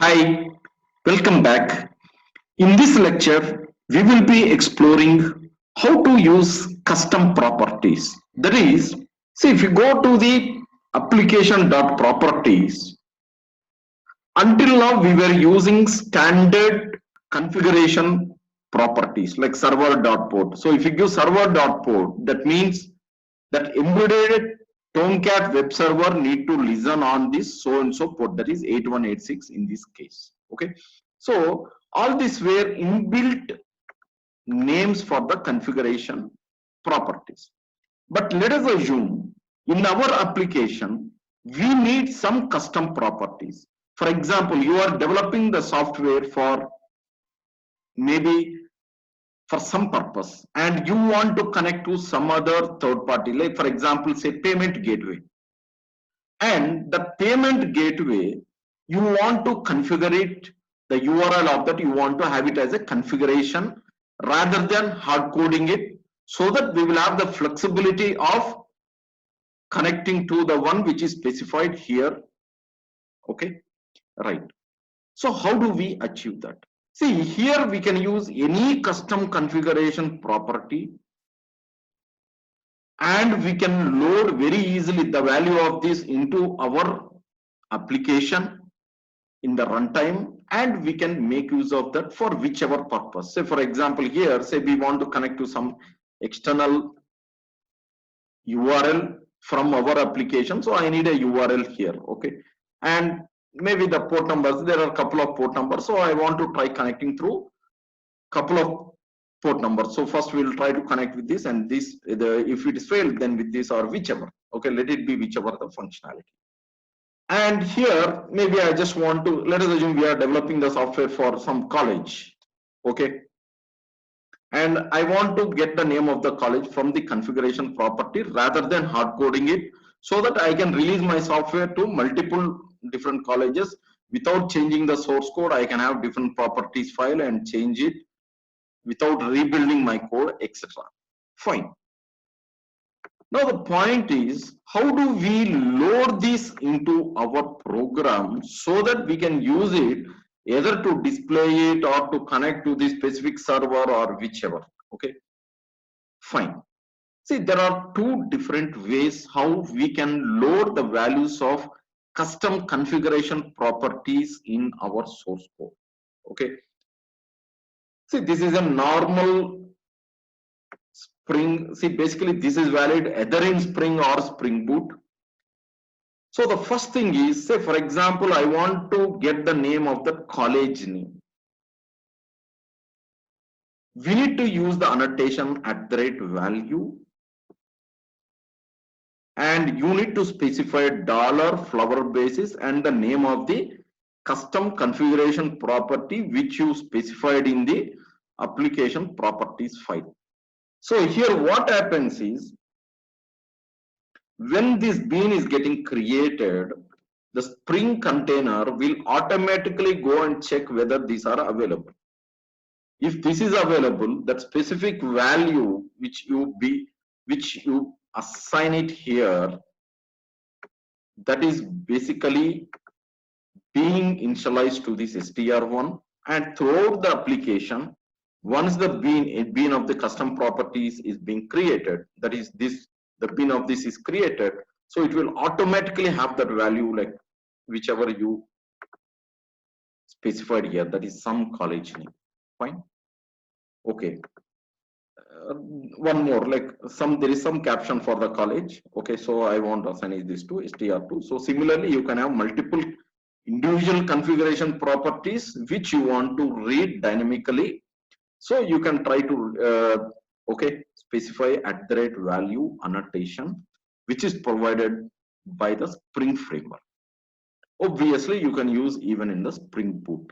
Hi, welcome back. In this lecture, we will be exploring how to use custom properties. That is, see if you go to the application.properties, until now we were using standard configuration properties like server.port. So if you give server.port, that means that embedded Tomcat web server need to listen on this so and so port, that is 8186 in this case. Okay, so all these were inbuilt names for the configuration properties. But let us assume in our application we need some custom properties. For example, you are developing the software for maybe for some purpose and you want to connect to some other third party, like for example say payment gateway, and the payment gateway you want to configure it, the URL of that you want to have it as a configuration rather than hard coding it, so that we will have the flexibility of connecting to the one which is specified here. Okay, right. So how do we achieve that? See, here we can use any custom configuration property and we can load very easily the value of this into our application in the runtime, and we can make use of that for whichever purpose. Say for example here, say we want to connect to some external URL from our application, so I need a URL here. Okay, and maybe the port numbers, there are a couple of port numbers, so I want to try connecting through couple of port numbers. So first we will try to connect with this, and this if it is failed then with this or whichever. Okay, let it be whichever the functionality. And here maybe I just want to, let us assume we are developing the software for some college. Okay, and I want to get the name of the college from the configuration property rather than hard coding it, so that I can release my software to multiple different colleges without changing the source code. I can have different properties file and change it without rebuilding my code, etc. Fine. Now the point is, how do we load this into our program so that we can use it either to display it or to connect to the specific server or whichever. Okay, fine. See, there are two different ways how we can load the values of custom configuration properties in our source code. Okay, see, this is a normal Spring. See, basically this is valid either in Spring or Spring Boot. So the first thing is, say for example, I want to get the name of the college name. We need to use the annotation @value, and you need to specify $flower basis and the name of the custom configuration property which you specified in the application properties file. So here what happens is, when this bean is getting created, the Spring container will automatically go and check whether these are available. If this is available, that specific value which you assign it here, that is basically being initialized to this str1, and throughout the application, once the bean of the custom properties is being created, that is this, the bean of this is created, so it will automatically have that value like whichever you specified here, that is some college name. Fine. Okay, one more, like there is some caption for the college. Okay, so I want to assign this to str2. So similarly you can have multiple individual configuration properties which you want to read dynamically, so you can try to okay, specify @value annotation which is provided by the Spring framework. Obviously you can use even in the Spring Boot.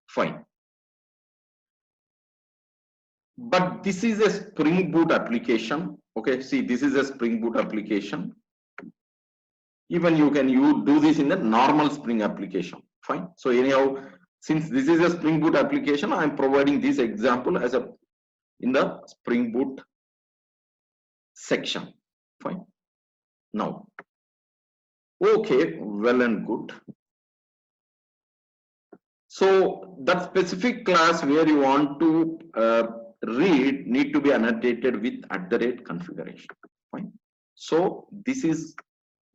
Fine. But this is a Spring Boot application. Okay, see, this is a Spring Boot application. Even you can do this in the normal Spring application. Fine. So anyhow, since this is a Spring Boot application, I'm providing this example as a in the Spring Boot section. Fine. Now, okay, well and good. So that specific class where you want to read need to be annotated with @configuration. Fine. So this is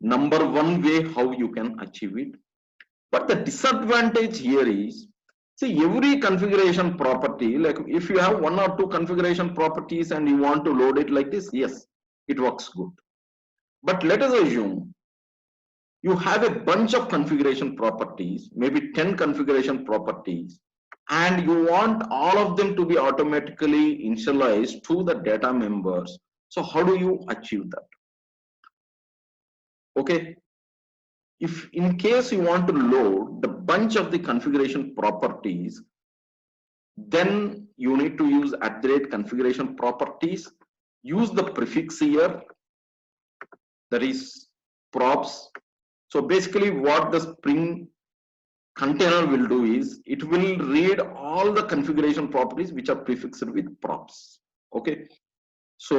number one way how you can achieve it. But the disadvantage here is, see, every configuration property, like if you have one or two configuration properties and you want to load it like this, yes, it works good. But let us assume you have a bunch of configuration properties, maybe 10 configuration properties, and you want all of them to be automatically initialized to the data members. So how do you achieve that? Okay. If in case you want to load the bunch of the configuration properties, then you need to use @configuration properties, use the prefix here, that is props. So basically what the Spring container will do is it will read all the configuration properties which are prefixed with props. Okay. So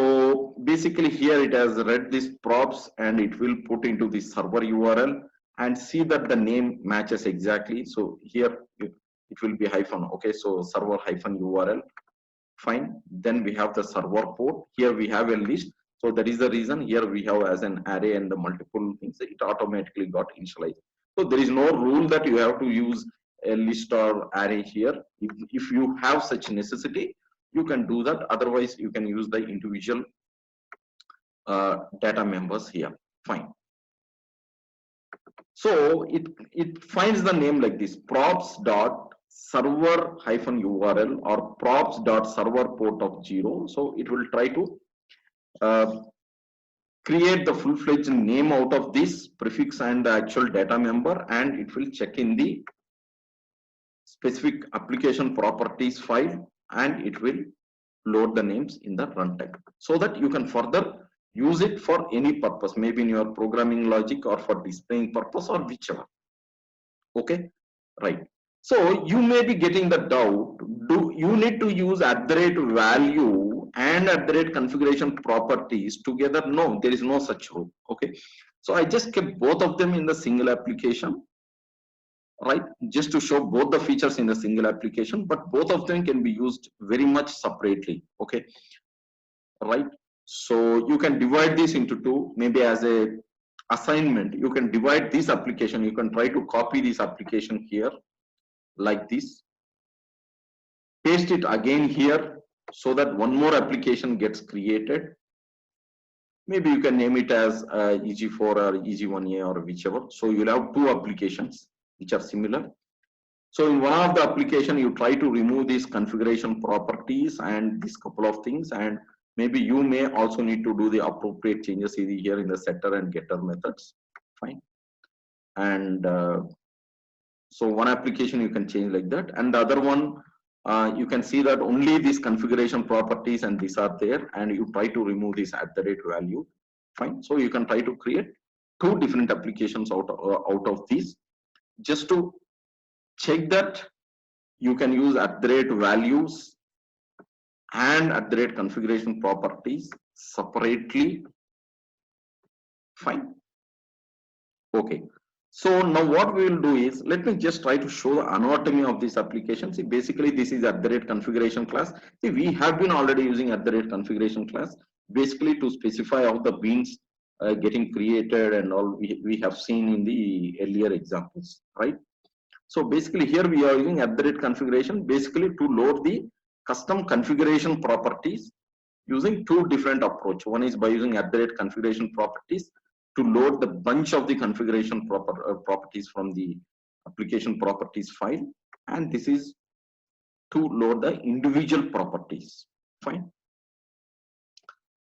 basically here it has read these props and it will put into the server URL and see that the name matches exactly. So here it will be hyphen. Okay, so server hyphen URL. Fine. Then we have the server port. Here we have a list. So that is the reason here we have as an array and the multiple things. It automatically got initialized. So there is no rule that you have to use a list or array here. If you have such necessity, you can do that. Otherwise, you can use the individual data members here. Fine. So it finds the name like this: props dot server hyphen URL or props dot server port of 0. So it will try to create the full-fledged name out of this prefix and the actual data member, and it will check in the specific application properties file, and it will load the names in the runtime so that you can further use it for any purpose, maybe in your programming logic or for displaying purpose or whichever. Okay, right. So you may be getting the doubt, do you need to use @value and @configuration properties together? No, there is no such rule. Okay, so I just kept both of them in the single application, right, just to show both the features in the single application, but both of them can be used very much separately. Okay, right. So you can divide this into two, maybe as a assignment. You can divide this application, you can try to copy this application here like this, paste it again here so that one more application gets created. Maybe you can name it as EG4 or EG1A or whichever. So you'll have two applications which are similar. So in one of the application, you try to remove these configuration properties and this couple of things, and maybe you may also need to do the appropriate changes here in the setter and getter methods. Fine. And so one application you can change like that, and the other one you can see that only these configuration properties and these are there, and you try to remove this @value. Fine. So you can try to create two different applications out of these. Just to check that, you can use @values and @configuration properties separately. Fine. Okay. So now what we will do is, let me just try to show the anatomy of this application. See, basically this is @configuration class. See, we have been already using @configuration class basically to specify how the beans getting created and all we have seen in the earlier examples, right? So basically here we are using @configuration basically to load the custom configuration properties using two different approach. One is by using @configuration properties to load the bunch of the configuration properties from the application properties file, and this is to load the individual properties. Fine.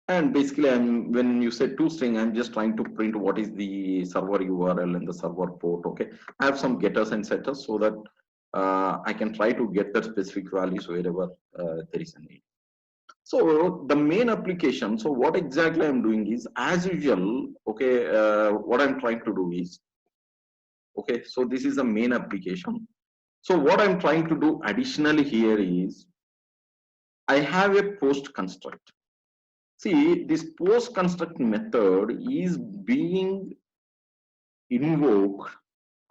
And basically when you say toString, I'm just trying to print what is the server URL and the server port. Okay, I have some getters and setters so that I can try to get the specific values wherever there is a need. So the main application, so what exactly I'm doing is, as usual, okay, what I'm trying to do is, okay, so this is the main application. So what I'm trying to do additionally here is, I have a post construct. See, this post construct method is being invoked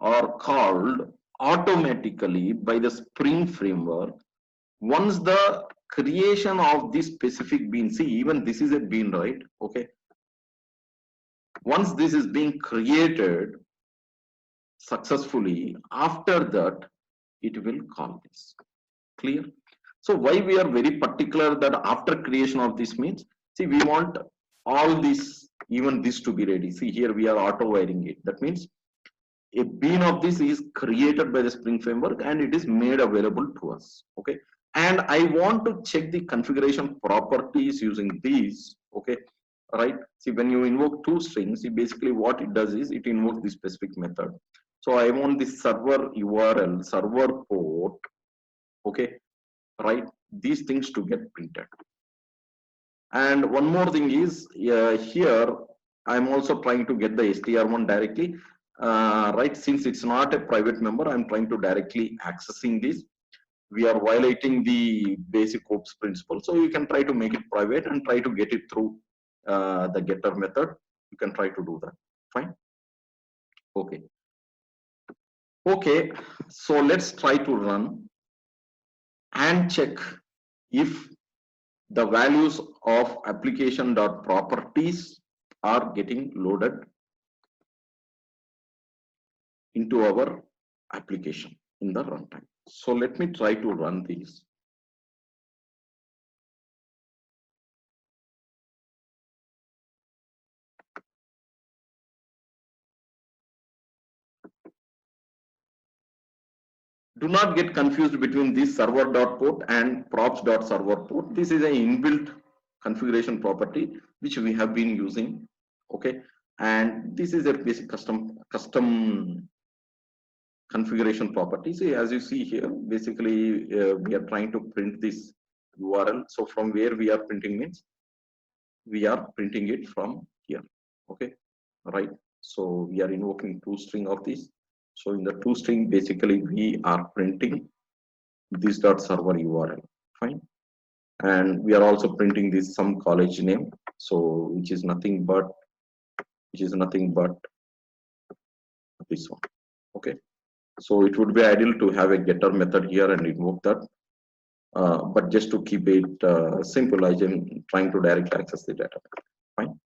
or called automatically by the Spring framework. Once the creation of this specific bean, see, even this is a bean, right? Okay. Once this is being created successfully, after that, it will call this. Clear? So why we are very particular that after creation of this means, see, we want all this, even this to be ready. See, here we are auto wiring it. That means a bean of this is created by the Spring framework and it is made available to us. Okay. And I want to check the configuration properties using these. Okay. Right. See, when you invoke toString, see, basically what it does is it invokes this specific method. So I want this server URL, server port. Okay. Right. These things to get printed. And one more thing is here, I'm also trying to get the str1 directly. Right, since it's not a private member, I'm trying to directly accessing this. We are violating the basic OPS principle, so you can try to make it private and try to get it through the getter method. You can try to do that. Fine. Okay. Okay. So let's try to run and check if the values of application.properties are getting loaded into our application in the runtime. So let me try to run these. Do not get confused between this server.port and props.server.port. This is an inbuilt configuration property which we have been using. Okay, and this is a basic custom configuration property. See, as you see here, basically we are trying to print this URL. So from where we are printing means we are printing it from here. Okay, right. So we are invoking toString of this. So in the toString, basically we are printing this dot server URL. Fine. And we are also printing this some college name. So which is nothing but this one. Okay. So it would be ideal to have a getter method here and invoke that. But just to keep it simple, I am trying to directly access the data. Fine.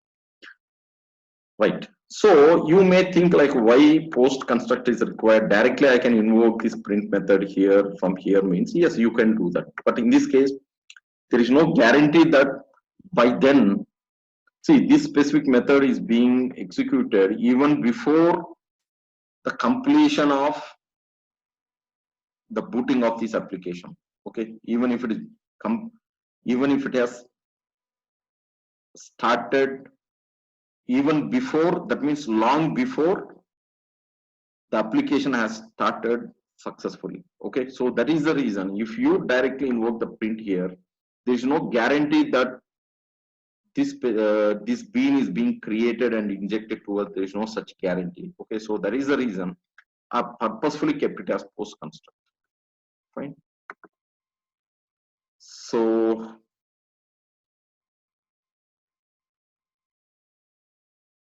Right. So you may think like why post construct is required. Directly I can invoke this print method here from here means yes, you can do that. But in this case, there is no guarantee that by then, see, this specific method is being executed even before the completion of the booting of this application. Okay, even if it has started even before, that means long before the application has started successfully. Okay, so that is the reason if you directly invoke the print here, there is no guarantee that this bean is being created and injected to us. There is no such guarantee. Okay, so that is the reason I purposefully kept it as post construct. Fine. So